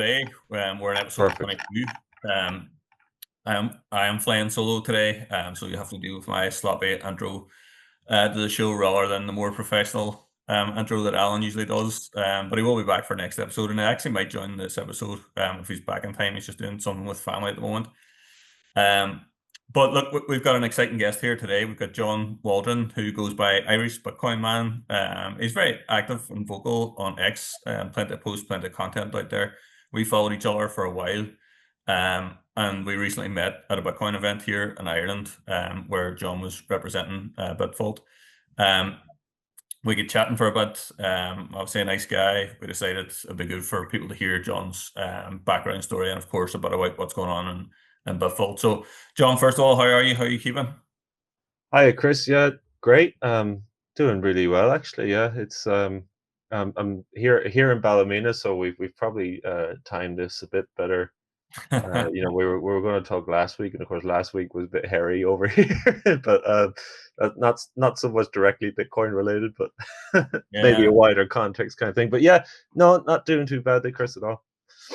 today. We're in episode Perfect. 22. Um, I am flying solo today, so you have to deal with my sloppy intro to the show rather than the more professional intro that Alan usually does. But he will be back for next episode, and he actually might join this episode if he's back in time. He's just doing something with family at the moment. Um, but look, we've got an exciting guest here today. We've got John Waldron, who goes by IrishBitcoinMan. He's very active and vocal on X, plenty of posts, plenty of content out there. We followed each other for a while, and we recently met at a Bitcoin event here in Ireland, where John was representing BitVault. We get chatting for a bit. Obviously a nice guy. We decided it'd be good for people to hear John's background story and, of course, a bit about what's going on in BitVault. So, John, first of all, how are you? How are you keeping? Hiya, Chris. Yeah, great. Doing really well actually. Yeah, it's I'm here in Ballymena, so we've probably timed this a bit better. We were going to talk last week, and of course, last week was a bit hairy over here, but not so much directly Bitcoin related, but maybe Yeah, a wider context kind of thing. But yeah, no, not doing too badly, Chris, at all.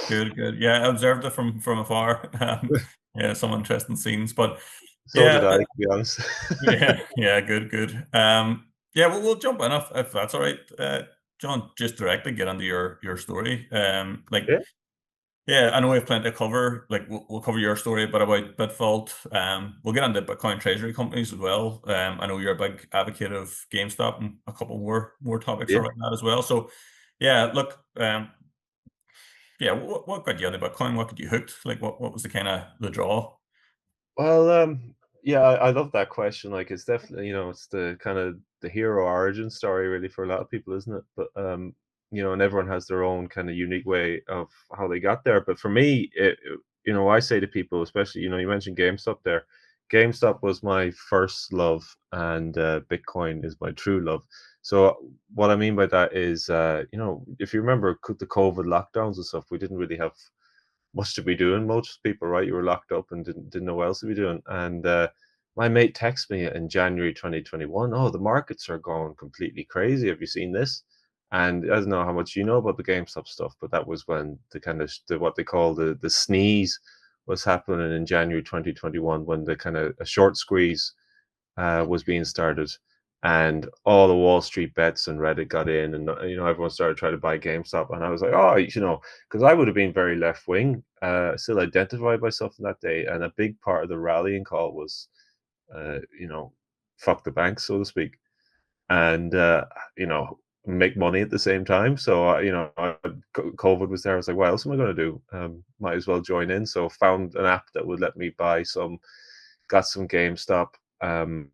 good, good. Yeah, I observed it from afar. Yeah, some interesting scenes, but So did yeah, I, to be honest. yeah, good, good. Yeah, we'll jump in if that's all right. John, just directly get into your story. Yeah. Yeah, I know we have plenty to cover. Like we'll cover your story a bit about BitVault. We'll get into Bitcoin treasury companies as well. I know you're a big advocate of GameStop and a couple more topics Yeah. around that as well. So, yeah, look, yeah, what got you into Bitcoin? What got you hooked? Like, what was the kind of the draw? Well, yeah, I love that question. Like, it's definitely, it's the kind of the hero origin story, really, for a lot of people, isn't it? But and everyone has their own kind of unique way of how they got there. But for me, I say to people, especially, you mentioned GameStop there. GameStop was my first love, and Bitcoin is my true love. So what I mean by that is, if you remember the COVID lockdowns and stuff, we didn't really have much to be doing. Most people, right? You were locked up and didn't know what else to be doing. And my mate texted me in January 2021. Oh, the markets are going completely crazy. Have you seen this? And I don't know how much you know about the GameStop stuff, but that was when the kind of what they call the sneeze was happening in January 2021, when the kind of a short squeeze was being started, and all the Wall Street bets and Reddit got in, and everyone started trying to buy GameStop, and I was like, oh, because I would have been very left wing, still identified myself in that day, and a big part of the rallying call was, uh, you know, fuck the banks, so to speak, and make money at the same time. So COVID was there. I was like, what else am I going to do? Might as well join in. So found an app that would let me buy some, got some GameStop. And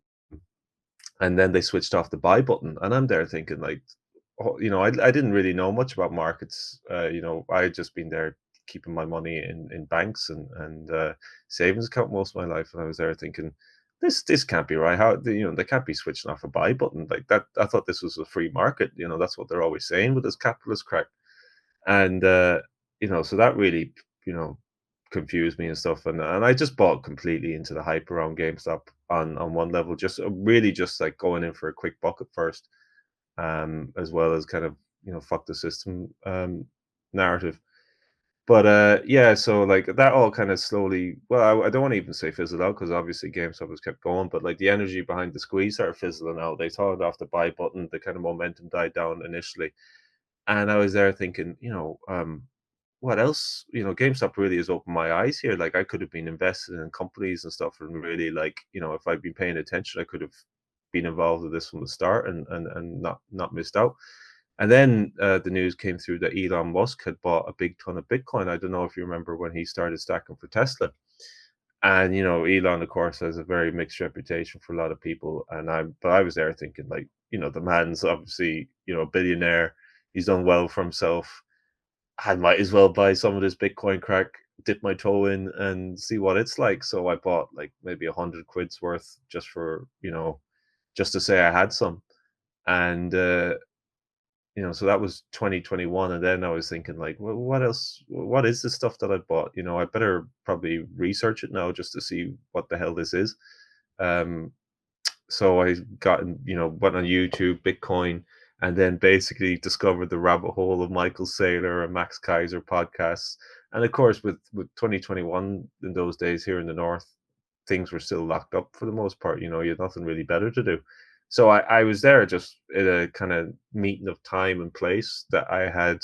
then they switched off the buy button, and I'm there thinking like, oh, I didn't really know much about markets. I had just been there keeping my money in banks and savings account most of my life, and I was there thinking, this can't be right. How they can't be switching off a buy button like that. I thought this was a free market. That's what they're always saying with this capitalist crack. And so that really confused me and stuff, and I just bought completely into the hype around GameStop on one level, just really just like going in for a quick buck at first, as well as kind of fuck the system narrative. But yeah, so like that all kind of slowly, well, I don't want to even say fizzled out, because obviously GameStop has kept going, but like the energy behind the squeeze started fizzling out. They turned off the buy button, the kind of momentum died down initially, and I was there thinking, what else? GameStop really has opened my eyes here. Like, I could have been invested in companies and stuff, and really, like, if I'd been paying attention, I could have been involved with this from the start, and not missed out. And then the news came through that Elon Musk had bought a big ton of Bitcoin. I don't know if you remember when he started stacking for Tesla. And Elon, of course, has a very mixed reputation for a lot of people. But I was there thinking, like, the man's obviously a billionaire. He's done well for himself. I might as well buy some of this Bitcoin crack, dip my toe in, and see what it's like. So I bought like maybe 100 quid's worth, just for just to say I had some. And so that was 2021, and then I was thinking, like, well, what else? What is the stuff that I bought? I better probably research it now, just to see what the hell this is. So I got, went on YouTube, Bitcoin, and then basically discovered the rabbit hole of Michael Saylor and Max Keiser podcasts. And of course, with 2021 in those days here in the north, things were still locked up for the most part. You know, you had nothing really better to do. So I was there just at a kind of meeting of time and place that I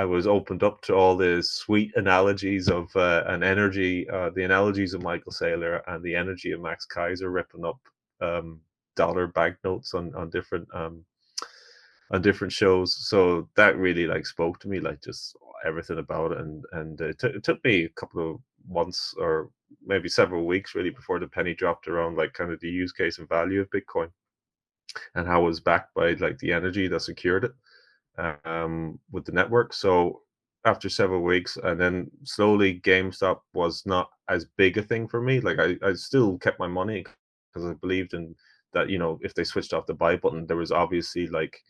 was opened up to all the sweet analogies of an energy, the analogies of Michael Saylor and the energy of Max Keiser ripping up dollar banknotes on different shows. So that really like spoke to me, like just everything about it. And it took me a couple of months or maybe several weeks really before the penny dropped around like kind of the use case and value of Bitcoin and how it was backed by like the energy that secured it with the network. So after several weeks, and then slowly GameStop was not as big a thing for me. Like I still kept my money because I believed in that, you know, if they switched off the buy button, there was obviously like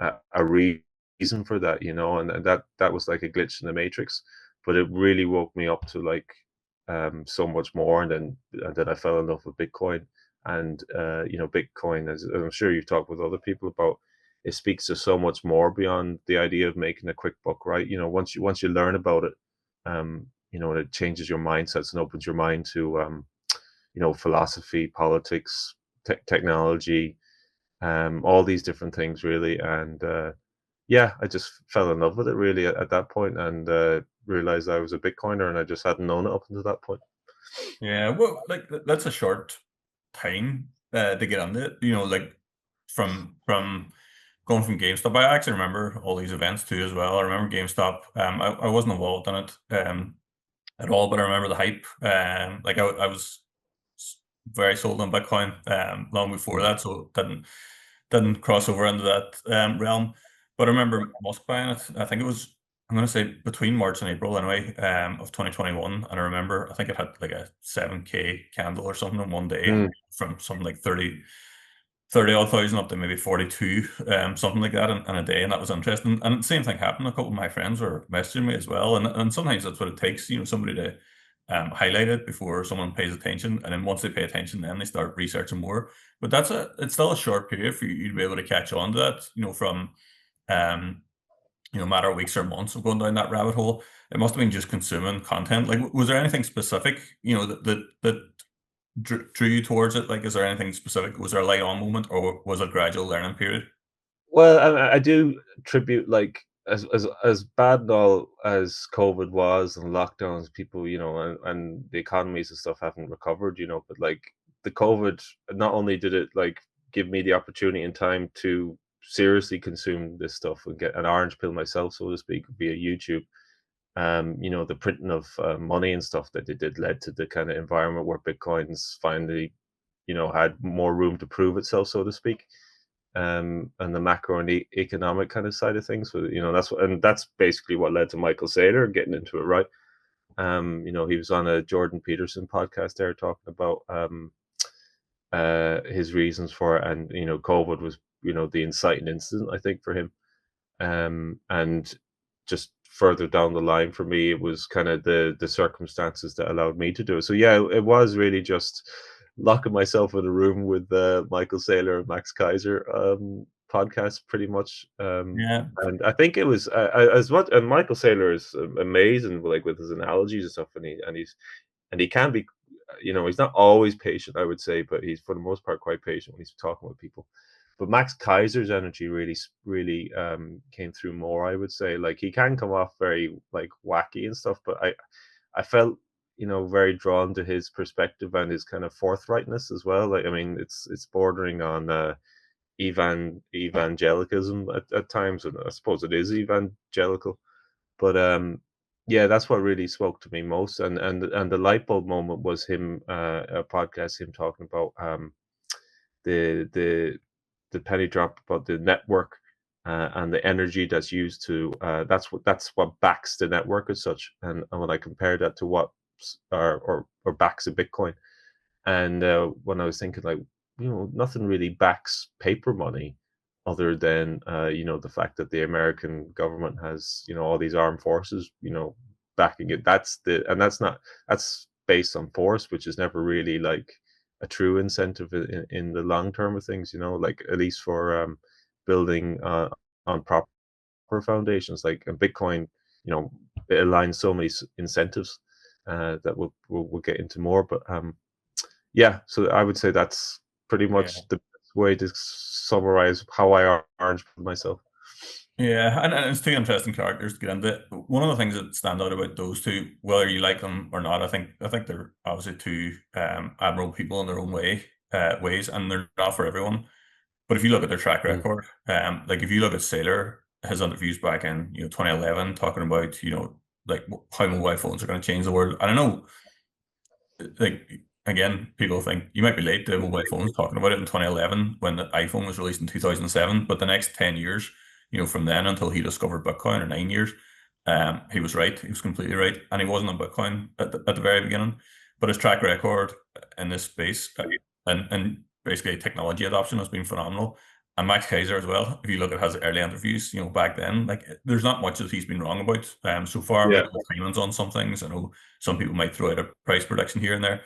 a reason for that, you know, and that was like a glitch in the matrix. But it really woke me up to like so much more, and then I fell in love with Bitcoin. And you know, Bitcoin, as I'm sure you've talked with other people about, it speaks to so much more beyond the idea of making a quick buck, right? You know, once you learn about it, you know, it changes your mindsets and opens your mind to you know, philosophy, politics, technology, all these different things really. And yeah, I just fell in love with it really at that point, and realized I was a Bitcoiner, and I just hadn't known it up until that point. Yeah, well, like that's a short time to get on it. You know, like from going from GameStop. I actually remember all these events too as well. I remember GameStop. I wasn't involved in it at all, but I remember the hype. Like I was very sold on Bitcoin long before Mm, that, so didn't cross over into that realm. But I remember Musk buying it. I think it was, I'm going to say between March and April anyway, of 2021. And I remember, I think it had like a 7K candle or something in one day, mm, from something like 30 odd thousand up to maybe 42, something like that in a day. And that was interesting. And the same thing happened. A couple of my friends were messaging me as well. And sometimes that's what it takes, you know, somebody to highlight it before someone pays attention. And then once they pay attention, then they start researching more. But it's still a short period for you to be able to catch on to that, you know, from, um, you know, matter of weeks or months of going down that rabbit hole. It must have been just consuming content. Like, was there anything specific, you know, that drew you towards it? Like, is there anything specific? Was there a light on moment, or was it a gradual learning period? Well, I do tribute like as bad and all as COVID was and lockdowns, people, you know, and the economies and stuff haven't recovered, you know, but like the COVID, not only did it like give me the opportunity and time to seriously consume this stuff and get an orange pill myself, so to speak, via YouTube. You know, the printing of money and stuff that they did led to the kind of environment where Bitcoin's finally, you know, had more room to prove itself, so to speak. And the macro and economic kind of side of things. So, you know, that's basically what led to Michael Saylor getting into it, right? You know, he was on a Jordan Peterson podcast there talking about his reasons for it, and you know, COVID was, you know, the inciting incident, I think, for him. And just further down the line for me, it was kind of the circumstances that allowed me to do it. So yeah, it was really just locking myself in a room with Michael Saylor and Max Keiser podcast pretty much. Yeah, And I think it was as what, and Michael Saylor is amazing, like with his analogies and stuff, and he can be, you know, he's not always patient, I would say, but he's for the most part quite patient when he's talking with people. But Max Kaiser's energy really came through more, I would say. Like he can come off very like wacky and stuff, but I felt, you know, very drawn to his perspective and his kind of forthrightness as well. Like I mean, it's bordering on evangelicalism at times, and I suppose it is evangelical. But yeah, that's what really spoke to me most. And the light bulb moment was him a podcast, him talking about the the the penny drop about the network and the energy that's used to that's what backs the network as such. And when I compared that to what or backs a Bitcoin, and when I was thinking like, you know, nothing really backs paper money other than you know, the fact that the American government has, you know, all these armed forces, you know, backing it. That's based on force, which is never really like a true incentive in the long term of things, you know, like at least for building on proper foundations. Like and Bitcoin, it aligns so many incentives that we'll get into more. But yeah, so I would say that's pretty Yeah. much the best way to summarize how I orange myself. Yeah, and it's two interesting characters to get into. One of the things that stand out about those two, whether you like them or not, I think they're obviously two admirable people in their own ways, and they're not for everyone. But if you look at their track Mm. record, like if you look at Saylor, his interviews back in 2011, talking about like how mobile phones are going to change the world. And I know, like, again, people think you might be late to mobile phones talking about it in 2011 when the iPhone was released in 2007, but the next 10 years, from then until he discovered Bitcoin, or 9 years, he was right. He was completely right. And he wasn't on Bitcoin at the very beginning. But his track record in this space, and basically technology adoption, has been phenomenal. And Max Keiser as well. If you look at his early interviews, back then, like, there's not much that he's been wrong about so far. Yeah. Maybe the timings on some things. I know some people might throw out a price prediction here and there.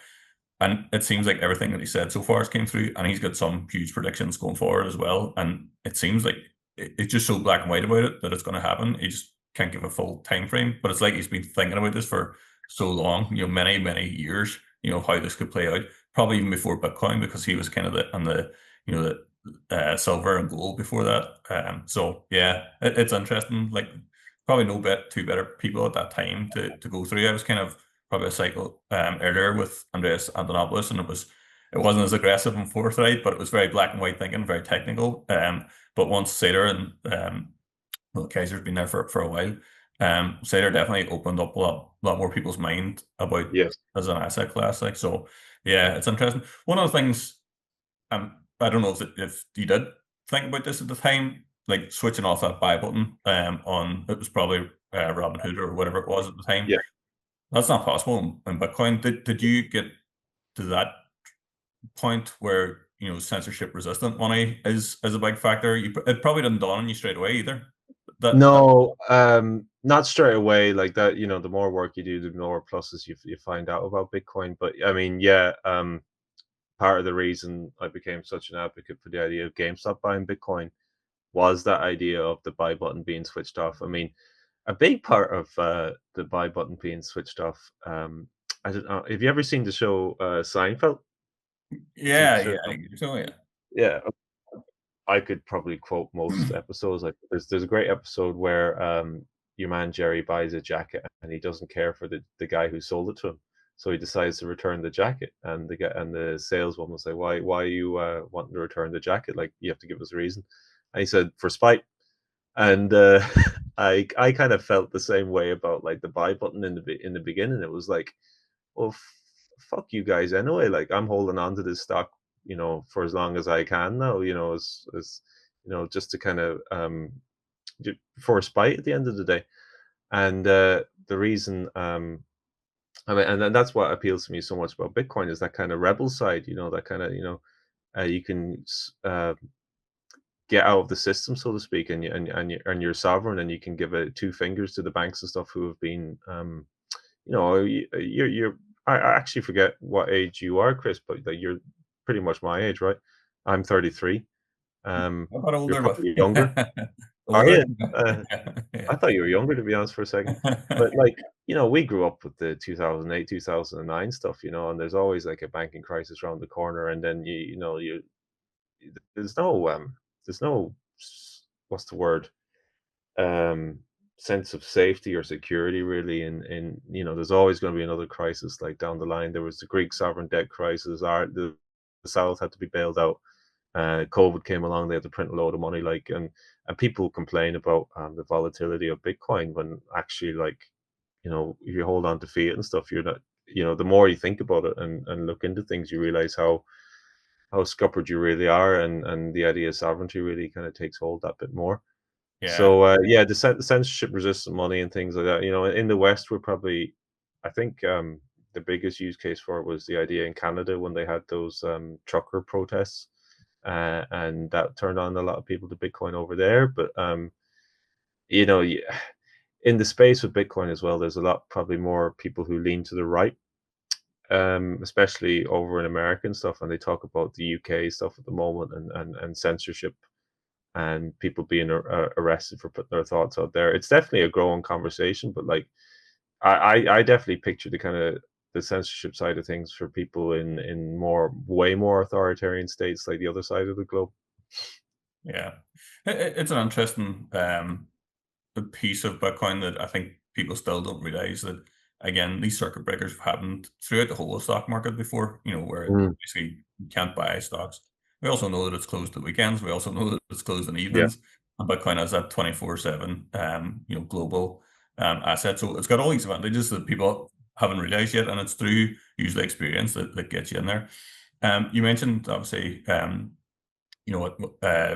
And it seems like everything that he said so far has came through, and he's got some huge predictions going forward as well. And it seems like it's just so black and white about it that it's going to happen. He just can't give a full time frame, but it's like he's been thinking about this for so long, many, many years, how this could play out. Probably even before Bitcoin, because he was kind of on the, silver and gold before that. So yeah, it's interesting. Like, probably two better people at that time to go through. I was kind of probably a cycle earlier with Andreas Antonopoulos, and it wasn't as aggressive and forthright, but it was very black and white thinking, very technical. But once Saylor and well, Kaiser's been there for a while, Saylor definitely opened up a lot more people's mind about Yes. as an asset class. Like, so, yeah, it's interesting. One of the things, I don't know if you did think about this at the time, like switching off that buy button on, it was probably Robinhood or whatever it was at the time. Yeah. That's not possible in Bitcoin. Did you get to that point where censorship resistant money is a big factor? It probably didn't dawn on you straight away either. That No, not straight away like that. The more work you do, the more pluses you find out about Bitcoin. But I mean, yeah, part of the reason I became such an advocate for the idea of GameStop buying Bitcoin was that idea of the buy button being switched off. I mean, a big part of the buy button being switched off. I don't know. Have you ever seen the show Seinfeld? Seen yeah, yeah, Seinfeld? so yeah. Yeah, I could probably quote most episodes. Like there's a great episode where your man Jerry buys a jacket and he doesn't care for the guy who sold it to him. So he decides to return the jacket, and the saleswoman will say, "Why are you wanting to return the jacket? Like you have to give us a reason." And he said, "For spite." And I kind of felt the same way about like the buy button in the beginning. It was like, well, fuck you guys anyway. Like I'm holding on to this stock, for as long as I can now. As just to kind of for spite at the end of the day. And the reason, I mean, and that's what appeals to me so much about Bitcoin is that kind of rebel side. That kind of you can get out of the system, so to speak, and you're sovereign, and you can give it two fingers to the banks and stuff who have been, you're. I actually forget what age you are, Chris, but like you're pretty much my age, right? I'm 33. I'm not You're older, probably younger. but Are older. you? I Yeah. thought you were younger, to be honest, for a second. But like, we grew up with the 2008, 2009 stuff, and there's always like a banking crisis around the corner, and then there's no what's the word um sense of safety or security really in there's always going to be another crisis like down the line. There was the Greek sovereign debt crisis. The South had to be bailed out. COVID came along, they had to print a load of money, like, and people complain about the volatility of Bitcoin when actually, like, if you hold on to fiat and stuff, you're not, the more you think about it and look into things, you realize how scuppered you really are, and the idea of sovereignty really kind of takes hold that bit more. Yeah. So yeah, the censorship resistant money and things like that. In the West, we're probably, I think, the biggest use case for it was the idea in Canada when they had those trucker protests, and that turned on a lot of people to Bitcoin over there. But you know, y- in the space of Bitcoin as well, there's a lot probably more people who lean to the right, especially over in American stuff, and they talk about the UK stuff at the moment and censorship. and people being arrested for putting their thoughts out there. It's definitely a growing conversation, but like I definitely picture the kind of the censorship side of things for people in way more authoritarian states like the other side of the globe. Yeah, it's an interesting a piece of Bitcoin that I think people still don't realize that, again, these circuit breakers have happened throughout the whole stock market before, where Mm, basically you can't buy stocks. We also know that it's closed at weekends. We also know that it's closed on yeah, evenings. And Bitcoin has that 24/7, global asset. So it's got all these advantages that people haven't realized yet. And it's through usually experience that gets you in there. You mentioned, obviously, what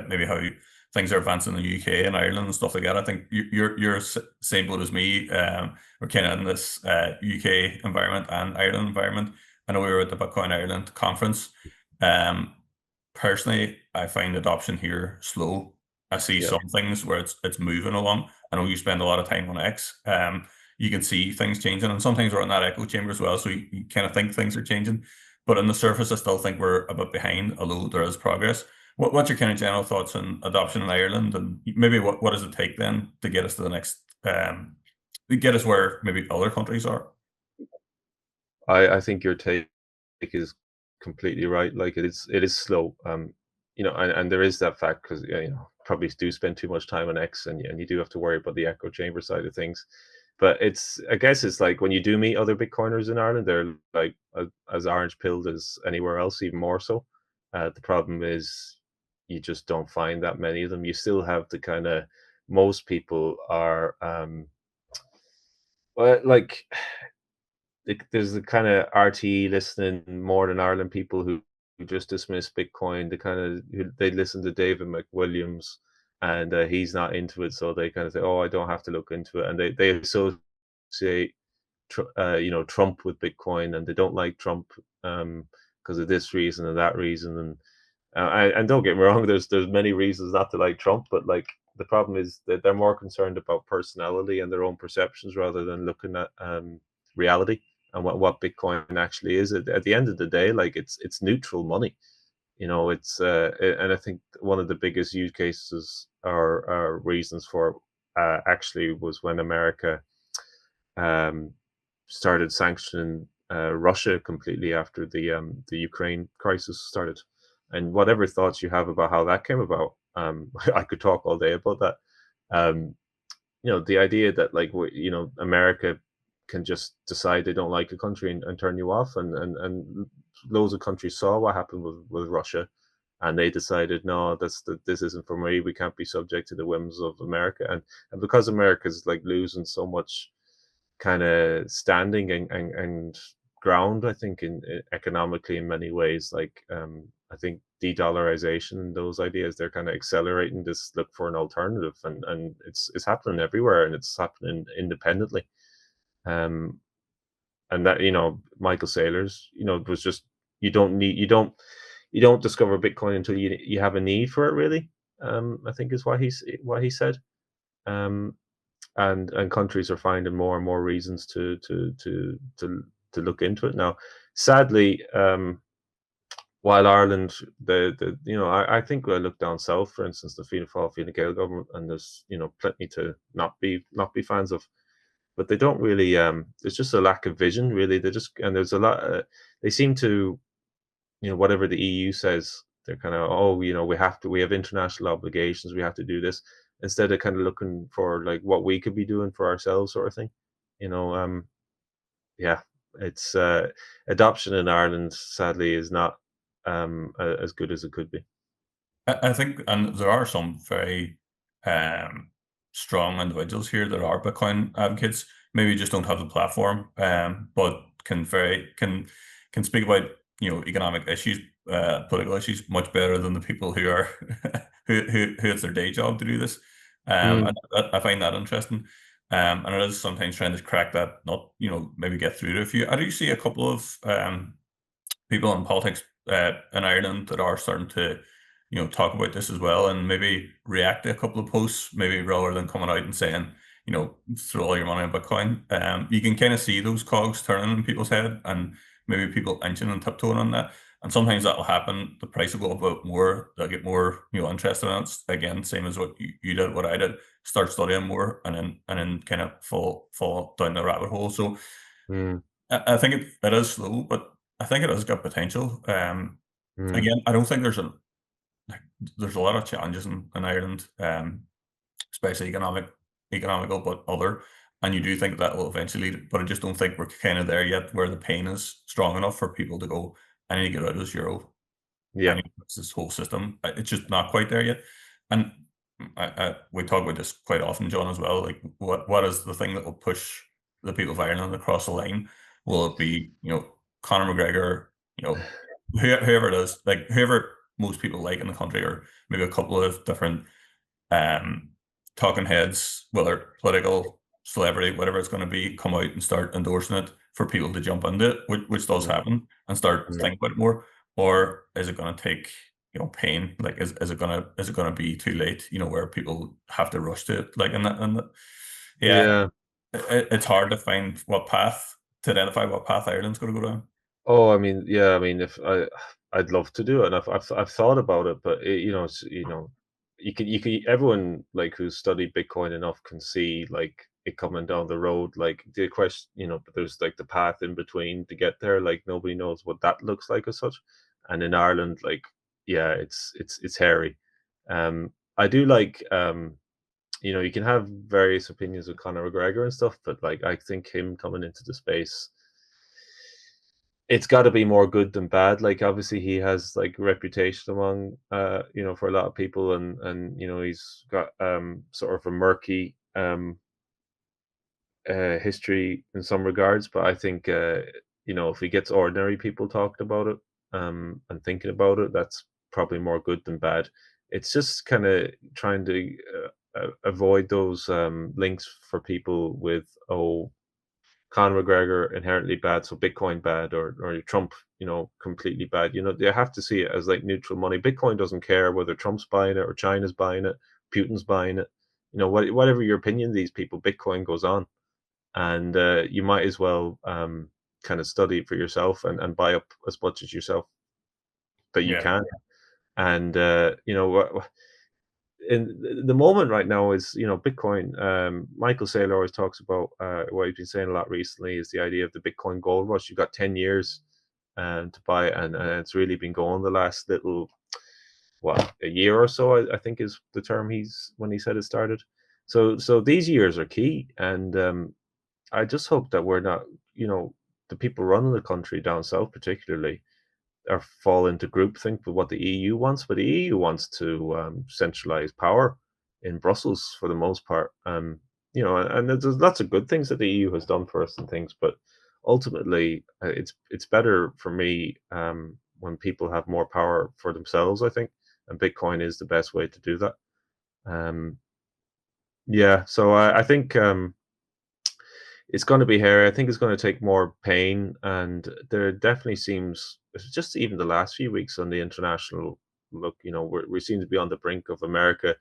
maybe how things are advancing in the UK and Ireland and stuff like that. I think you're same boat as me. We're kind of in this UK environment and Ireland environment. I know we were at the Bitcoin Ireland conference. Um, Personally, I find adoption here slow. I see yeah. some things where it's moving along. I know you spend a lot of time on X. You can see things changing, and sometimes we're in that echo chamber as well. So you kind of think things are changing, but on the surface, I still think we're a bit behind, although there is progress. What's your kind of general thoughts on adoption in Ireland, and maybe what does it take then to get us to the next, get us where maybe other countries are? I think your take is completely right. Like it is slow. And there is that fact because probably do spend too much time on X, and you do have to worry about the echo chamber side of things. But I guess it's like when you do meet other Bitcoiners in Ireland, they're like as orange pilled as anywhere else, even more so. The problem is you just don't find that many of them. You still have the kind of most people are well, like there's the kind of RTE listening more than Ireland people who just dismiss Bitcoin. The kind of they listen to David McWilliams, and he's not into it, so they kind of say, "Oh, I don't have to look into it," and they associate Trump with Bitcoin, and they don't like Trump because of this reason and that reason, and don't get me wrong, there's many reasons not to like Trump, but like the problem is that they're more concerned about personality and their own perceptions rather than looking at reality and what Bitcoin actually is. At the end of the day, like it's neutral money. And I think one of the biggest use cases or reasons for actually was when America um, started sanctioning Russia completely after the Ukraine crisis started. And whatever thoughts you have about how that came about, I could talk all day about that. Um, the idea that like America can just decide they don't like a country and turn you off, and loads of countries saw what happened with Russia, and they decided no, this isn't for me. We can't be subject to the whims of America, and because America's like losing so much kind of standing and ground, I think in economically in many ways, like I think de-dollarization and those ideas, they're kind of accelerating this look for an alternative, and it's happening everywhere, and it's happening independently. um and that Michael Saylor's was just you don't discover Bitcoin until you have a need for it, really. I think is what he said. um and countries are finding more and more reasons to look into it now. Sadly, while Ireland, I think I look down south, for instance, the Fianna Fáil, Fine Gael government, and there's plenty to not be fans of, but they don't really. There's just a lack of vision, really. And there's a lot. They seem to, whatever the EU says, they're kind of, oh, we have international obligations, we have to do this, instead of kind of looking for like what we could be doing for ourselves, sort of thing. You know, yeah, it's adoption in Ireland sadly is not as good as it could be. I think, and there are some very um, strong individuals here that are Bitcoin advocates. Maybe just don't have the platform, but can speak about economic issues, political issues much better than the people who are who it's their day job to do this. Mm. I find that interesting, and it is sometimes trying to crack that nut. Maybe get through to a few. I do see a couple of people in politics in Ireland that are starting to, talk about this as well, and maybe react to a couple of posts, maybe rather than coming out and saying, throw all your money on Bitcoin. You can kind of see those cogs turning in people's head, and maybe people inching and tiptoeing on that. And sometimes that will happen. The price will go up a bit more. They'll get more, interested in it. Again, same as what you did, what I did. Start studying more, and then kind of fall down the rabbit hole. So Mm, I think it is slow, but I think it has got potential. mm. Again, I don't think there's a lot of challenges in Ireland, especially economical, but other. And you do think that will eventually, but I just don't think we're kind of there yet, where the pain is strong enough for people to go, I need to get out of this euro. I Yeah. need to fix this whole system. It's just not quite there yet. And we talk about this quite often, John, as well. Like, what is the thing that will push the people of Ireland across the line? Will it be, Conor McGregor, whoever it is, like whoever most people like in the country, or maybe a couple of different um, talking heads, whether political, celebrity, whatever it's going to be, come out and start endorsing it for people to jump into it, which does Mm, happen, and start mm. thinking about it more? Or is it going to take, pain? Like, is it gonna be too late? Where people have to rush to it, like, yeah, Yeah. it's hard to find to identify what path Ireland's going to go down. Oh, I mean, yeah, I mean, if I'd love to do it, and I've thought about it, but you can everyone like who's studied Bitcoin enough can see like it coming down the road. Like the question, but there's like the path in between to get there. Like nobody knows what that looks like as such. And in Ireland, like, yeah, it's hairy. I do like you can have various opinions of Conor McGregor and stuff, but like I think him coming into the space, it's got to be more good than bad. Like obviously he has like a reputation among for a lot of people, and he's got sort of a murky history in some regards. But I think if he gets ordinary people talking about it and thinking about it, that's probably more good than bad. It's just kind of trying to avoid those links for people with, oh, Conor McGregor inherently bad, so Bitcoin bad, or Trump, completely bad. They have to see it as like neutral money. Bitcoin doesn't care whether Trump's buying it or China's buying it, Putin's buying it. Whatever your opinion of these people, Bitcoin goes on, and you might as well kind of study it for yourself and buy up as much as yourself that you Yeah, can. And what in the moment right now is Bitcoin. Michael Saylor always talks about what he's been saying a lot recently is the idea of the Bitcoin gold rush. You got 10 years to buy it, and it's really been going the last little a year or so. I think is the term when he said it started. So these years are key, and I just hope that we're not the people running the country down south particularly or fall into groupthink with what the EU wants, but the EU wants to centralize power in Brussels for the most part. And there's lots of good things that the EU has done for us and things, but ultimately, it's better for me when people have more power for themselves. I think, and Bitcoin is the best way to do that. Um, yeah, so I think. It's going to be hairy. I think it's going to take more pain, and there definitely seems it's just even the last few weeks on the international look. We seem to be on the brink of America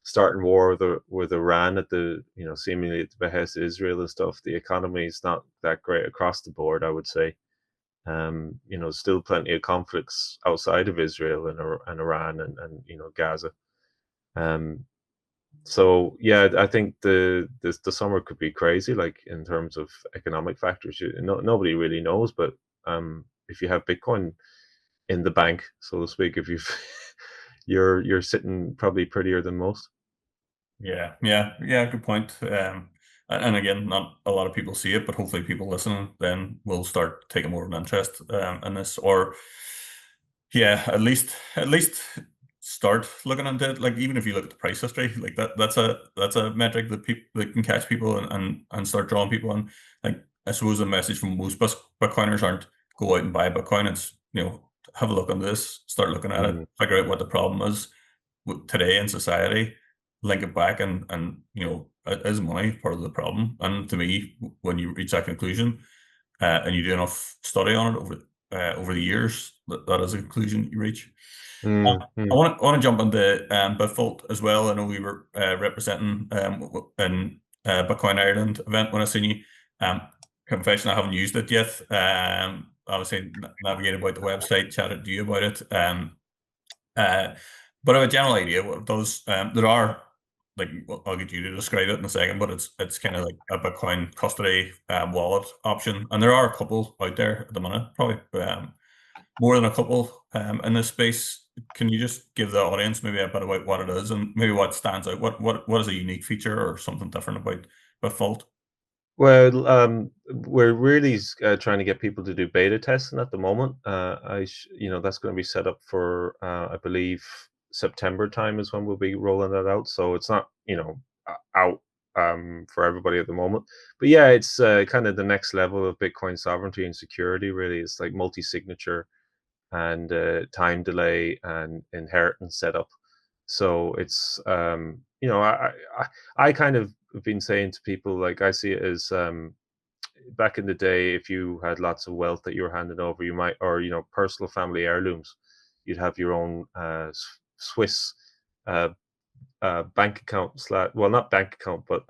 starting war with Iran at the seemingly at the behest of Israel and stuff. The economy is not that great across the board, I would say. Still plenty of conflicts outside of Israel and Iran and Gaza. Um, so yeah, I think the summer could be crazy, like in terms of economic factors. Nobody really knows, but if you have Bitcoin in the bank, so to speak, if you've you're sitting probably prettier than most. yeah, yeah, yeah. Good point. And again, not a lot of people see it, but hopefully, people listening then will start taking more of an interest in this, or yeah, at least start looking into it. Like, even if you look at the price history, like that's a metric that people that can catch people, and start drawing people in. Like, I suppose the message from most Bitcoiners aren't go out and buy Bitcoin. It's, have a look on this, start looking at it, Mm, figure out what the problem is today in society, link it back, and is money part of the problem? And to me, when you reach that conclusion, and you do enough study on it over the years, that is a conclusion you reach. mm, I mm, want to jump into BitVault as well. I know we were representing in Bitcoin Ireland event when I seen you. Um, Confession, I haven't used it yet. obviously navigate about the website, chatted to you about it. Uh, but I have a general idea what it does. There are, like, well, I'll get you to describe it in a second, but it's kind of like a Bitcoin custody wallet option, and there are a couple out there at the minute, probably more than a couple in this space. Can you just give the audience maybe a bit about what it is and maybe what stands out? What is a unique feature or something different about BitVault? Well, we're really trying to get people to do beta testing at the moment. That's going to be set up for, I believe, September time is when we'll be rolling that out. So it's not, out for everybody at the moment. But yeah, it's kind of the next level of Bitcoin sovereignty and security. Really, it's like multi-signature and time delay and inheritance setup. So it's I kind of have been saying to people, like, I see it as back in the day, if you had lots of wealth that you were handing over, you might, or personal family heirlooms, you'd have your own Swiss uh, bank account well, not bank account, but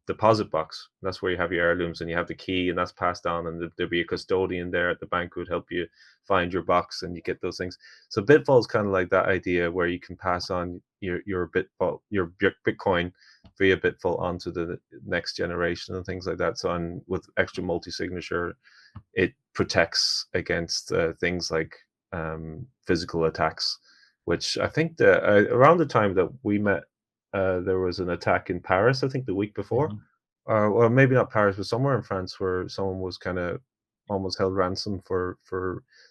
deposit box. That's where you have your heirlooms, and you have the key, and that's passed on, and there'll be a custodian there at the bank who would help you find your box, and you get those things. So BitVault is kind of like that idea where you can pass on your BitVault, your Bitcoin via BitVault onto the next generation and things like that. So, and with extra multi-signature, it protects against things like physical attacks, which I think around the time that we met, there was an attack in Paris, I think the week before, Mhm. or maybe not Paris, but somewhere in France, where someone was kind of almost held ransom for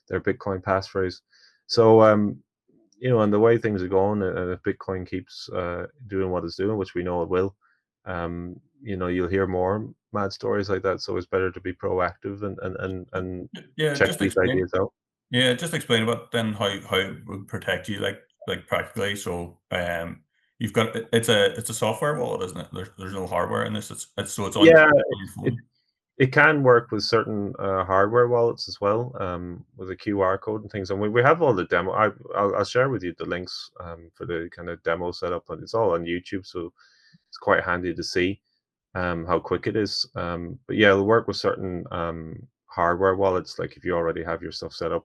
their Bitcoin passphrase. So, and the way things are going, and if Bitcoin keeps doing what it's doing, which we know it will, you'll hear more mad stories like that. So it's better to be proactive and Yeah, check just these explain. ideas out. Yeah, just explain about then how it would protect you, like practically. So, you've got it's a software wallet, isn't it? There's no hardware in this. It's on Yeah, your it phone. it can work with certain hardware wallets as well, with a QR code and things. And we have all the demo. I'll share with you the links for the kind of demo setup, and it's all on YouTube, so it's quite handy to see how quick it is. But yeah, it'll work with certain hardware wallets. Like if you already have your stuff set up,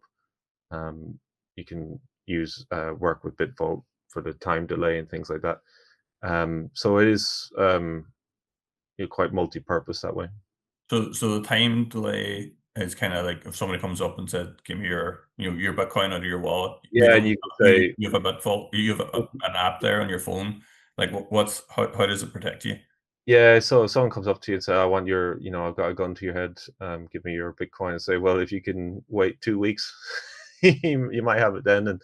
um, you can use work with BitVault for the time delay and things like that. So it is quite multi-purpose that way. So the time delay is kind of like if somebody comes up and said, "Give me your Bitcoin out of your wallet." You Yeah, and don't you could you say, you have a Bitfault. You have an app there on your phone. Like what's how does it protect you? yeah, so if someone comes up to you and say, "I want your, I've got a gun to your head, give me your Bitcoin," and say, "Well, if you can wait 2 weeks, you might have it then."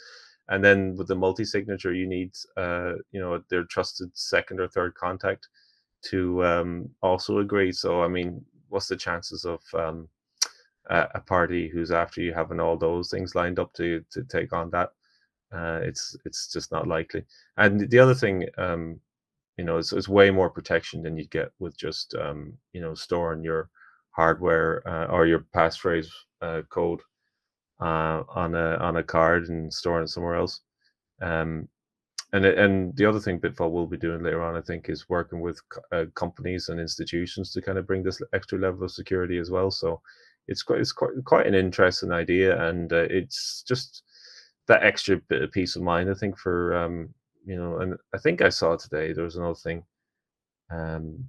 And then with the multi-signature, you need, their trusted second or third contact to also agree. So, I mean, what's the chances of a party who's after you having all those things lined up to take on that? It's just not likely. And the other thing, it's way more protection than you get with just storing your hardware or your passphrase code on a card and storing it somewhere else. Um, and the other thing BitVault will be doing later on, I think, is working with companies and institutions to kind of bring this extra level of security as well. So it's quite an interesting idea, and it's just that extra bit of peace of mind, I think, for and I think I saw today there was another thing. Um,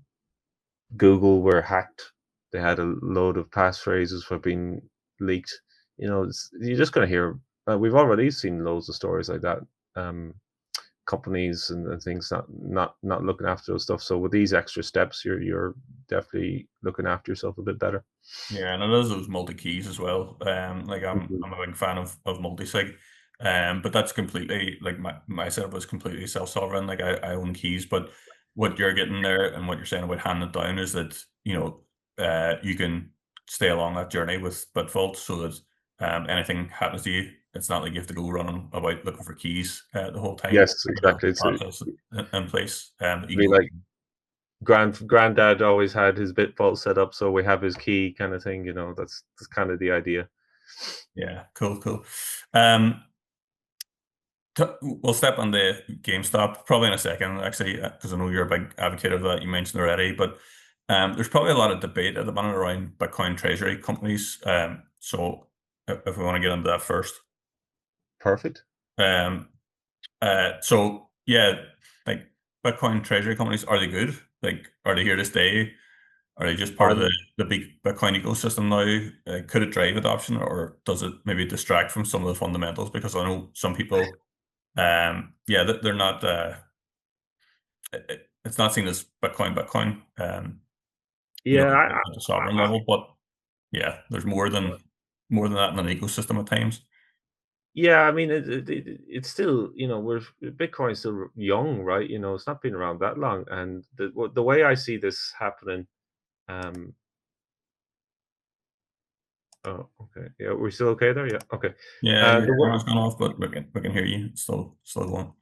Google were hacked. They had a load of passphrases for being leaked. You're just going to hear. We've already seen loads of stories like that. Um, Companies and things not looking after those stuff. So with these extra steps, you're definitely looking after yourself a bit better. Yeah, and it is those multi keys as well. Like Mhm. I'm a big fan of multi-sig. But that's completely like my setup is completely self-sovereign. Like I own keys, but what you're getting there and what you're saying about handing it down is that, you can stay along that journey with BitVault so that anything happens to you, it's not like you have to go running about looking for keys the whole time. Yes, You have exactly. a process in place that you Be can like go. granddad always had his BitVault set up, so we have his key kind of thing. That's kind of the idea. Yeah, cool. Um, We'll step on the GameStop probably in a second, actually, because I know you're a big advocate of that. You mentioned already, but there's probably a lot of debate at the moment around Bitcoin treasury companies. So if we want to get into that first. Perfect. Um, so yeah, like Bitcoin treasury companies, are they good? Like, are they here to stay? Are they just part of I'm the big Bitcoin ecosystem now? Could it drive adoption, or does it maybe distract from some of the fundamentals? Because I know some people, yeah, they're not. It's not seen as Bitcoin, you know, yeah, at the sovereign level. But yeah, there's more than that in an ecosystem at times. yeah. I mean, it's still, we're Bitcoin's still young, right? It's not been around that long, and the way I see this happening. Um, oh, okay, yeah, we're still okay there. Yeah, okay. Yeah, your The camera's gone off, but we can hear you. It's still going.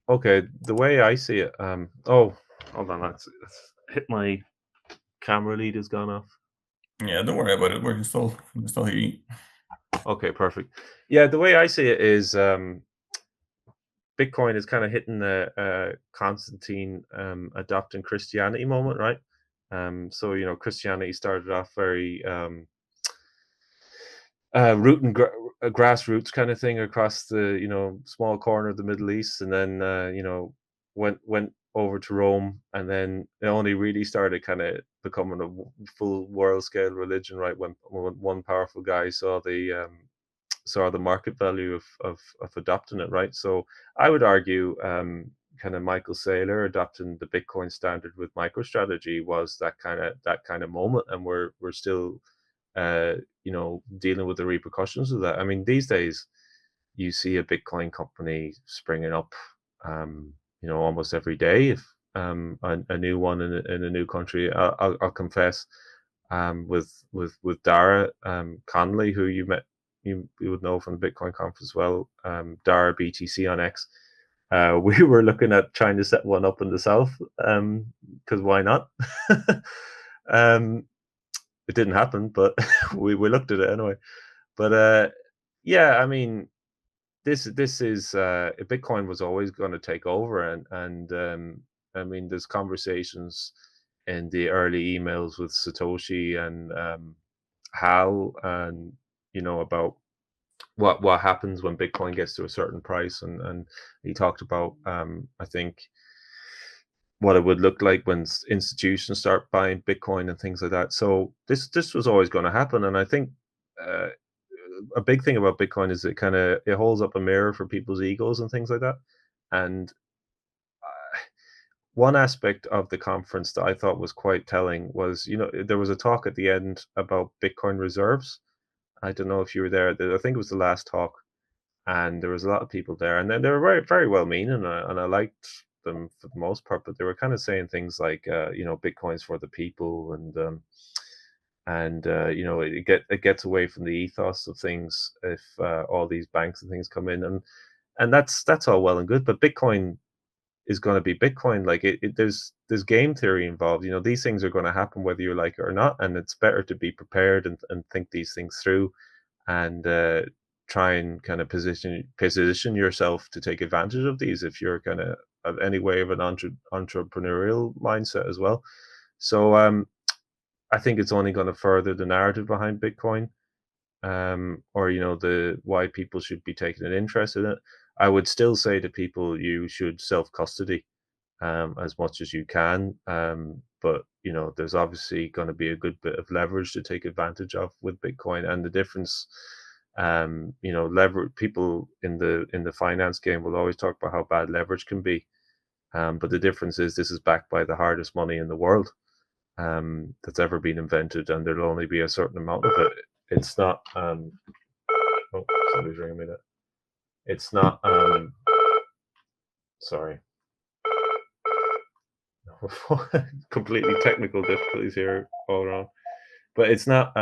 Okay, the way I see it, oh, hold on, that's hit my camera lead has gone off. Yeah, don't worry about it. We can still hear you. Okay, perfect. Yeah, the way I see it is, Bitcoin is kind of hitting the Constantine adopting Christianity moment, right? So Christianity started off very root and grassroots kind of thing across the small corner of the Middle East, and then went over to Rome, and then it only really started kind of becoming a full world scale religion, right? When one powerful guy saw the market value of adopting it, right? So I would argue, kind of Michael Saylor adopting the Bitcoin standard with MicroStrategy was that kind of moment, and we're still uh, dealing with the repercussions of that. I mean, these days you see a Bitcoin company springing up, almost every day. If a new one in a new country, I'll confess, with Dara Conley, who you would know from the Bitcoin conference as well, Dara BTC on X. We were looking at trying to set one up in the south, because why not? um, it didn't happen, but we looked at it anyway. But yeah, I mean, this is Bitcoin was always going to take over, and I mean, there's conversations in the early emails with Satoshi and Hal, and about what happens when Bitcoin gets to a certain price, and he talked about, I think, what it would look like when institutions start buying Bitcoin and things like that. So this was always going to happen, and I think uh, a big thing about Bitcoin is it holds up a mirror for people's egos and things like that. And one aspect of the conference that I thought was quite telling was, there was a talk at the end about Bitcoin reserves. I don't know if you were there. I think it was the last talk, and there was a lot of people there, and then they were very very well meaning, and I liked them for the most part, but they were kind of saying things like, Bitcoin's for the people, and it gets away from the ethos of things if all these banks and things come in, and that's all well and good, but Bitcoin is going to be Bitcoin. Like, there's game theory involved. These things are going to happen whether you like it or not, and it's better to be prepared and think these things through, and try and kind of position yourself to take advantage of these if you're kind of any way of an entrepreneurial mindset as well. So I think it's only going to further the narrative behind Bitcoin, or the why people should be taking an interest in it. I would still say to people, you should self custody as much as you can. But there's obviously going to be a good bit of leverage to take advantage of with Bitcoin, and the difference. Leverage, people in the finance game will always talk about how bad leverage can be. But the difference is this is backed by the hardest money in the world, that's ever been invented, and there'll only be a certain amount of it. It's not. Oh, somebody's ringing me. That it's not. Sorry, completely technical difficulties here all around. But it's not.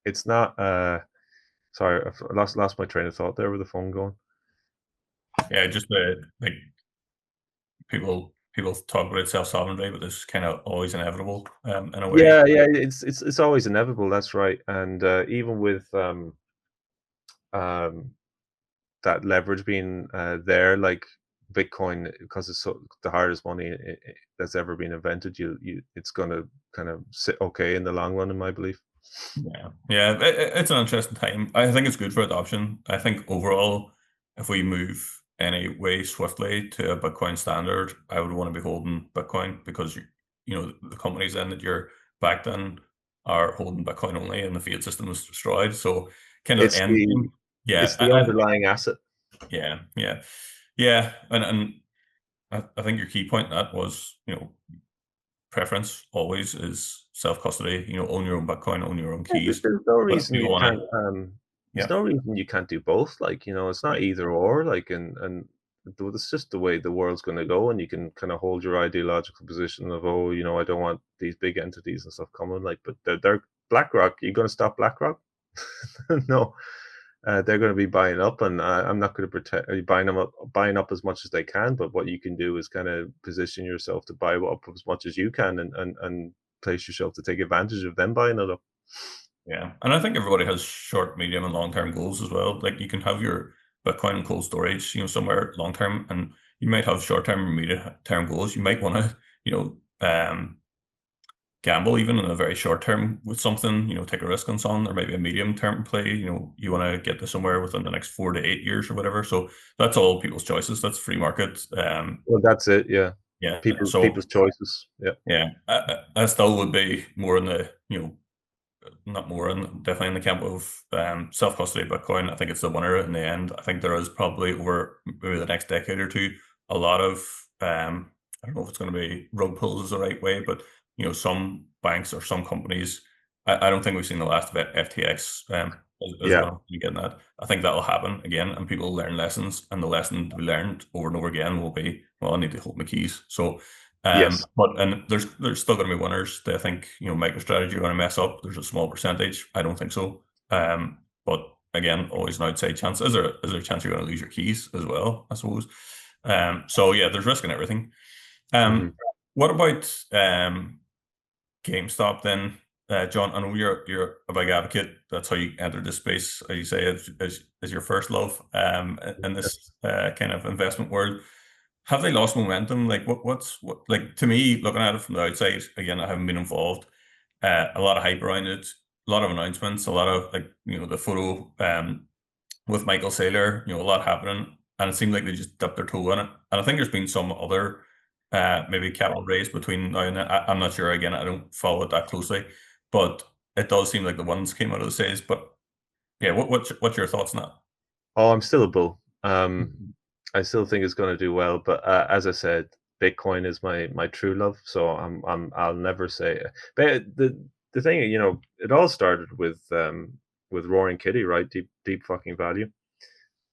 It's not. Sorry, I've lost my train of thought there with the phone going. Yeah, just like people talk about self sovereignty, but it's kind of always inevitable in a way. Yeah, yeah, it's always inevitable. That's right, and even with um, that leverage being there, like Bitcoin, because it's the hardest money that's ever been invented. It's going to kind of sit okay in the long run, in my belief. Yeah, it's an interesting time. I think it's good for adoption. I think overall, if we move any way swiftly to a Bitcoin standard, I would want to be holding Bitcoin because the companies then that you're backed in are holding Bitcoin only, and the fiat system is destroyed. So, kind of It's end the game. Yeah, it's the underlying asset. yeah, yeah, yeah, and I think your key point in that was preference always is self custody. Own your own Bitcoin, own your own Yeah, keys. there's no But if reason people you want can't. to, There's yeah, no reason you can't do both. Like, it's not yeah, either or. Like, and it's just the way the world's going to go. And you can kind of hold your ideological position of, oh, I don't want these big entities and stuff coming. Like, but they're BlackRock. You're going to stop BlackRock? No, they're going to be buying up, and I'm not going to pretend buying up as much as they can. But what you can do is kind of position yourself to buy up as much as you can, and place yourself to take advantage of them buying it up. yeah. And I think everybody has short, medium, and long term goals as well. Like you can have your Bitcoin in cold storage, somewhere long term, and you might have short term or medium term goals. You might want to, gamble even in a very short term with something, take a risk on something, or maybe a medium term play. You want to get to somewhere within the next 4 to 8 years or whatever. So that's all people's choices. That's free market. Well, that's it. Yeah, Yeah. So people's choices. Yeah. yeah, I still would be more in the, not more in definitely in the camp of self custody Bitcoin. I think it's the winner in the end. I think there is probably over maybe the next decade or two a lot of I don't know if it's going to be rug pulls is the right way, but some banks or some companies. I don't think we've seen the last of FTX as Yeah. what I'm getting at. I think that'll happen again, and people will learn lessons, and the lesson to be learned over and over again will be, well, I need to hold my keys. So Yes. but and there's still going to be winners. Do I think MicroStrategy are going to mess up? There's a small percentage. I don't think so. But again, always an outside chance. Is there a chance you're going to lose your keys as well? I suppose. So yeah, there's risk in everything. Hmm. What about GameStop then, John? I know you're a big advocate. That's how you entered this space, as you say, as your first love in this kind of investment world. Have they lost momentum? Like what like to me, looking at it from the outside, again, I haven't been involved. A lot of hype around it, a lot of announcements, a lot of like the photo with Michael Saylor, a lot happening, and it seemed like they just dipped their toe in it. And I think there's been some other maybe capital raise between now and then. I'm not sure. Again, I don't follow it that closely, but it does seem like the ones came out of the States. But yeah, what's your thoughts on that? Oh, I'm still a bull. I still think it's going to do well, but as I said, Bitcoin is my true love. So I'll never say. But the thing, it all started with Roaring Kitty, right? Deep fucking value,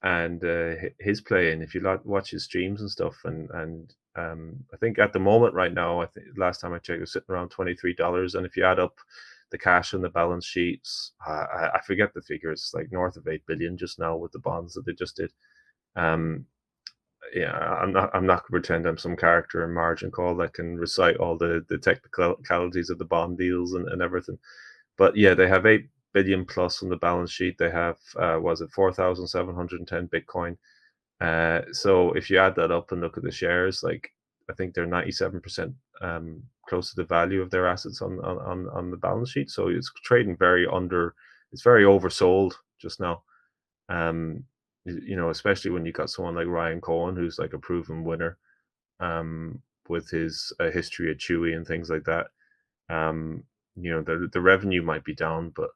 and his play. And if you watch his streams and stuff, and I think at the moment right now, I think last time I checked, it was sitting around $23. And if you add up the cash on the balance sheets, I forget the figures, like north of 8 billion just now with the bonds that they just did. Um, yeah, I'm not going to pretend I'm some character in margin call that can recite all the technicalities of the bond deals and everything. But yeah, they have 8 billion plus on the balance sheet. They have was it 4,710 Bitcoin. So if you add that up and look at the shares, like I think they're 97% close to the value of their assets on the balance sheet. So it's trading very under. It's very oversold just now. Um, especially when you got someone like Ryan Cohen, who's like a proven winner, with his history at Chewy and things like that. Um, the revenue might be down, but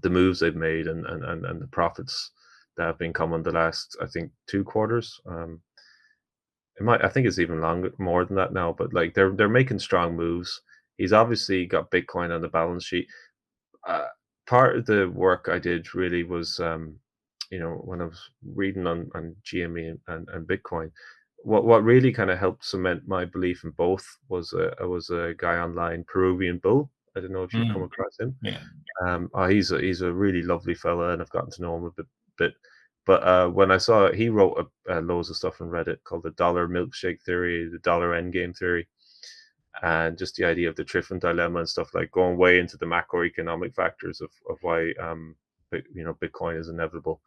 the moves they've made and the profits that have been coming the last, I think, 2 quarters. I think it's even longer, more than that now. But like they're making strong moves. He's obviously got Bitcoin on the balance sheet. uh, Part of the work I did really was, when I was reading on GME and Bitcoin, what really kind of helped cement my belief in both was a guy online, Peruvian Bull. I don't know if you've come Mm, across him. yeah. He's a really lovely fella, and I've gotten to know him a bit. But when I saw he wrote loads of stuff on Reddit called the dollar milkshake theory, the dollar endgame theory, and just the idea of the Triffin dilemma and stuff, like going way into the macroeconomic factors of why Bitcoin is inevitable.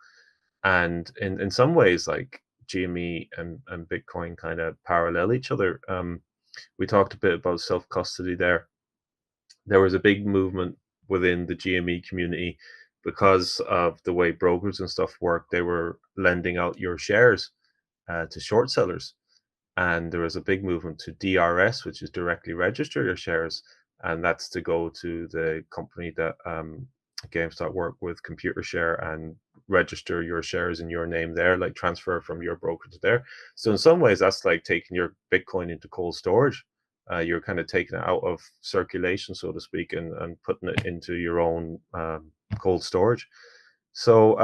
And in some ways, like GME and Bitcoin kind of parallel each other. We talked a bit about self custody there. There was a big movement within the GME community, because of the way brokers and stuff work, they were lending out your shares to short sellers. And there was a big movement to DRS, which is directly register your shares, and that's to go to the company that GameStop work with, ComputerShare, and register your shares in your name there, like transfer from your broker to there. So in some ways, that's like taking your Bitcoin into cold storage. You're kind of taking it out of circulation, so to speak, and putting it into your own cold storage. So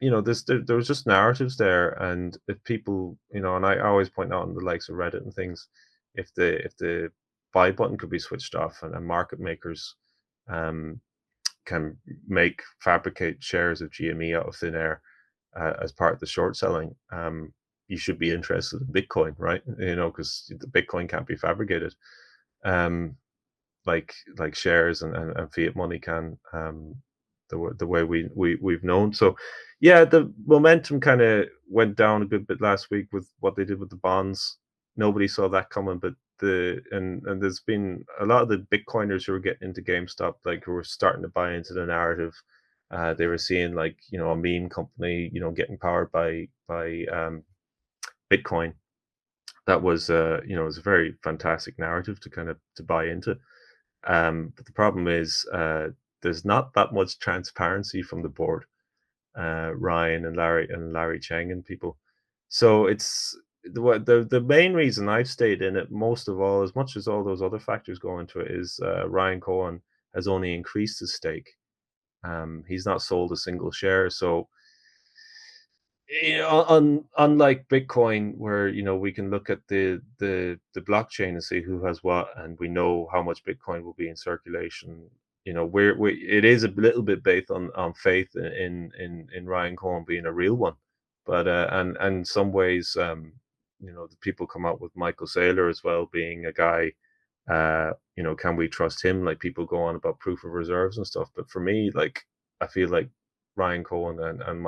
there was just narratives there, and if people, and I always point out on the likes of Reddit and things, if the buy button could be switched off, and market makers um, can fabricate shares of GME out of thin air as part of the short selling, you should be interested in Bitcoin, right? Because the Bitcoin can't be fabricated. Um, like shares and fiat money can, the way we've known. So yeah, the momentum kind of went down a good bit last week with what they did with the bonds. Nobody saw that coming, but and there's been a lot of the Bitcoiners who were getting into GameStop, like, who were starting to buy into the narrative. They were seeing, like, a meme company, getting powered by Bitcoin. That was it was a very fantastic narrative to kind of to buy into. But the problem is, there's not that much transparency from the board, Ryan and Larry Cheng and people. So it's the main reason I've stayed in it, most of all, as much as all those other factors go into it, is Ryan Cohen has only increased his stake. He's not sold a single share. So, unlike Bitcoin, where we can look at the blockchain and see who has what, and we know how much Bitcoin will be in circulation. We it is a little bit based on faith in Ryan Cohen being a real one, but and some ways, the people come out with Michael Saylor as well being a guy. Can we trust him? Like, people go on about proof of reserves and stuff, but for me, like, I feel like Ryan Cohen and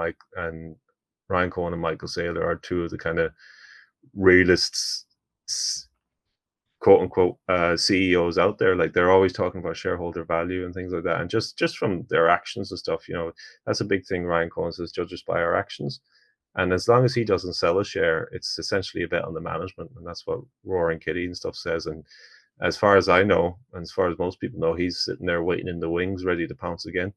Ryan Cohen and Michael Saylor are two of the kind of realists, quote unquote, CEOs out there. Like, they're always talking about shareholder value and things like that. And just from their actions and stuff, that's a big thing. Ryan Cohen says, judge us by our actions. And as long as he doesn't sell a share, it's essentially a bet on the management. And that's what Roaring Kitty and stuff says. And as far as I know, and as far as most people know, he's sitting there waiting in the wings, ready to pounce again.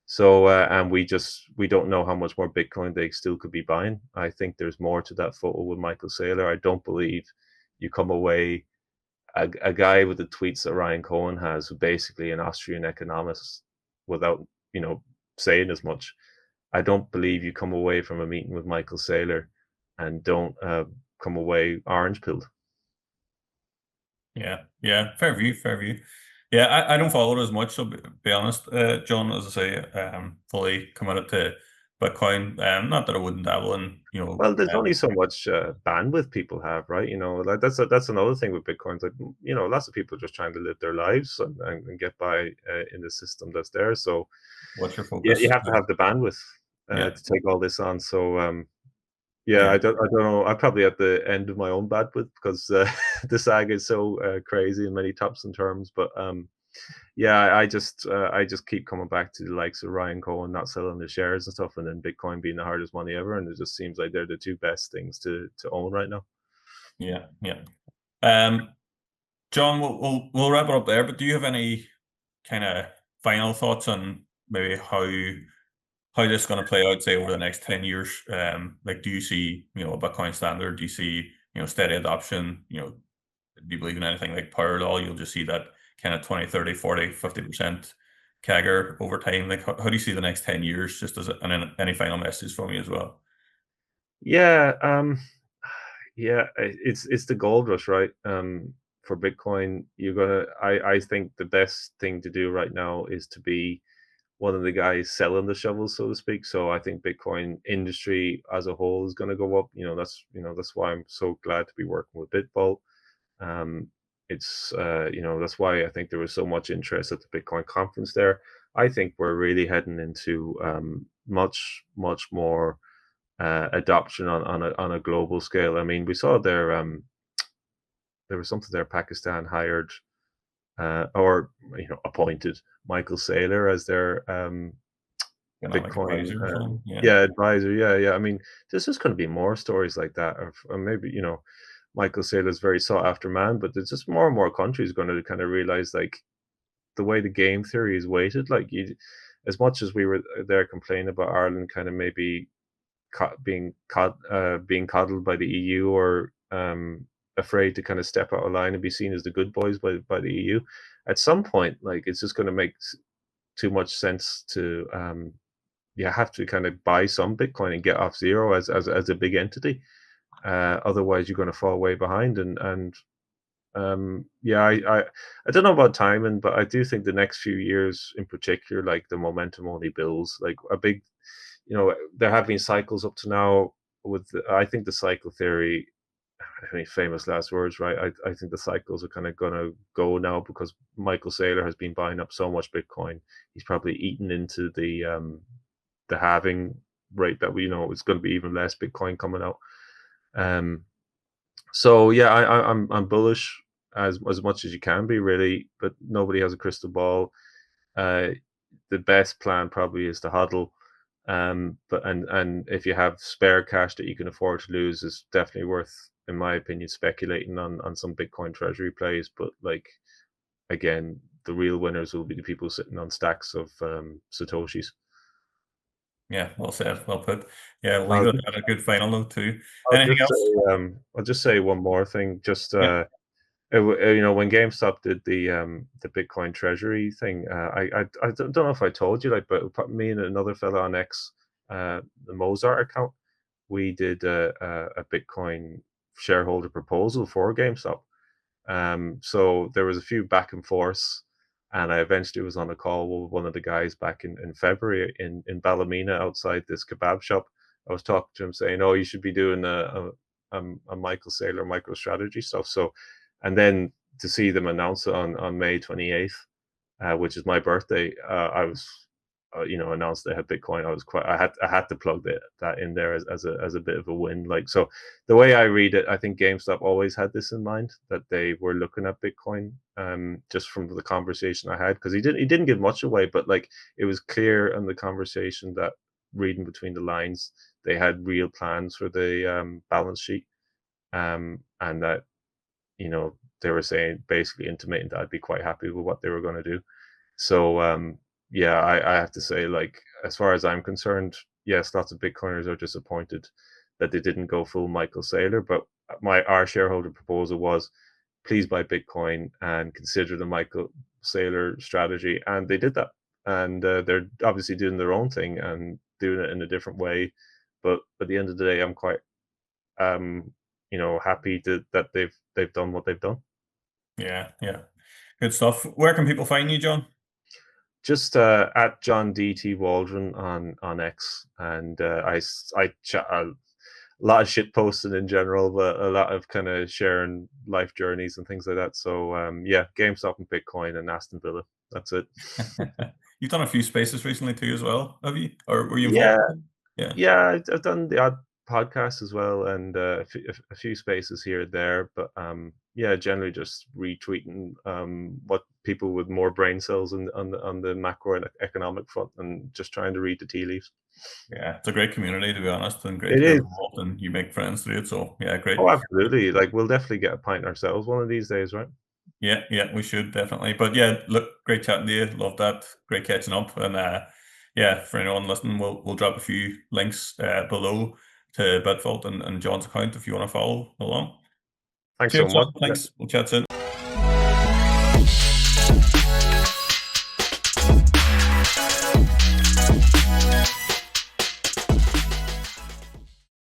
So, and we don't know how much more Bitcoin they still could be buying. I think there's more to that photo with Michael Saylor. I don't believe you come away, a guy with the tweets that Ryan Cohen has, who basically an Austrian economist, without saying as much. I don't believe you come away from a meeting with Michael Saylor and don't come away orange pilled. Yeah, fair view, fair view. Yeah, I don't follow it as much, so be honest, John, as I say, fully committed to Bitcoin. Not that I wouldn't dabble in, Well, there's only so much bandwidth people have, right? Like, that's another thing with Bitcoin. It's like, lots of people are just trying to live their lives and get by in the system that's there. So what's your yeah, focus? you have to have the bandwidth Yeah, to take all this on. So yeah, yeah, I don't know. I'm probably at the end of my own bandwidth, because the saga is so crazy in many tops and terms. But yeah, I just keep coming back to the likes of Ryan Cohen not selling the shares and stuff, and then Bitcoin being the hardest money ever, and it just seems like they're the two best things to own right now. yeah. John, we'll wrap it up there, but do you have any kind of final thoughts on maybe how this is going to play out, say, over the next 10 years? Like, do you see, a Bitcoin standard? Do you see, steady adoption? Do you believe in anything like power law? You'll just see that kind of 20, 30, 40, 50% CAGR over time. Like, how do you see the next 10 years, just and then any final message from you as well? Yeah, yeah, it's the gold rush, right? For Bitcoin, I think the best thing to do right now is to be one of the guys selling the shovels, so to speak. So I think Bitcoin industry as a whole is going to go up. That's why I'm so glad to be working with BitVault. Um, it's that's why I think there was so much interest at the Bitcoin conference there. I think we're really heading into much more adoption on a global scale. I mean, we saw there was something there. Pakistan hired or appointed Michael Saylor as their Economic Bitcoin, advisor or something. yeah, advisor. Yeah. I mean, there's just going to be more stories like that, or maybe Michael Saylor is very sought after man, but there's just more and more countries going to kind of realize like the way the game theory is weighted. Like as much as we were there complaining about Ireland kind of maybe being coddled by the EU, or afraid to kind of step out of line and be seen as the good boys by the EU. At some point, like it's just going to make too much sense to you have to kind of buy some Bitcoin and get off zero as a big entity. Otherwise, you're going to fall way behind. And yeah, I don't know about timing, but I do think the next few years in particular, like the momentum only builds. Like a big, there have been cycles up to now with I think the cycle theory. I mean, famous last words, right? I think the cycles are kind of going to go now because Michael Saylor has been buying up so much Bitcoin. He's probably eaten into the halving rate that it's going to be even less Bitcoin coming out. So yeah, I'm bullish as much as you can be, really, but nobody has a crystal ball. The best plan probably is to hodl. But if you have spare cash that you can afford to lose, is definitely worth, in my opinion, speculating on some Bitcoin treasury plays. But like again, the real winners will be the people sitting on stacks of satoshis. Yeah, well said, well put. Yeah, I'll legal just, had a good final note too. I'll Anything just else? say I'll just say one more thing. Just Yeah, when GameStop did the Bitcoin treasury thing, I don't know if I told you, like, but me and another fellow on X, the Mozart account, we did a Bitcoin shareholder proposal for GameStop. So there was a few back and forths, and I eventually was on a call with one of the guys back in February in Ballymena outside this kebab shop. I was talking to him saying, "Oh, you should be doing a Michael Saylor MicroStrategy stuff." So, and then to see them announce it on May 28th, which is my birthday, I was, announced they had Bitcoin. I had to plug that in there as a bit of a win. Like, so the way I read it, I think GameStop always had this in mind, that they were looking at Bitcoin, just from the conversation I had, because he didn't give much away, but like it was clear in the conversation that, reading between the lines, they had real plans for the balance sheet, and that they were saying, basically intimating that I'd be quite happy with what they were going to do. So yeah, I have to say, like, as far as I'm concerned, yes, lots of Bitcoiners are disappointed that they didn't go full Michael Saylor, but our shareholder proposal was, please buy Bitcoin and consider the Michael Saylor strategy, and they did that. And they're obviously doing their own thing and doing it in a different way, but at the end of the day, I'm quite happy that they've done what they've done. yeah, good stuff. Where can people find you, John? Just at John DT Waldron on X, and I chat a lot of shit posting in general, but a lot of kind of sharing life journeys and things like that. So yeah, GameStop and Bitcoin and Aston Villa. That's it. You've done a few spaces recently too, as well, have you? Or were you Yeah, involved with them? Yeah. yeah. I've done the odd podcast as well, and a few spaces here and there. But yeah, generally just retweeting what people with more brain cells on the macroeconomic front, and just trying to read the tea leaves. Yeah, it's a great community, to be honest, and great It to get is. involved, and you make friends through it. So yeah, great. Oh, absolutely. Like, we'll definitely get a pint ourselves one of these days, right? Yeah, we should definitely. But yeah, look, great chatting to you. Love that. Great catching up. And yeah, for anyone listening, we'll drop a few links below to BitVault and John's account if you want to follow along. Thanks so Cheers, John. much. Thanks. We'll chat soon.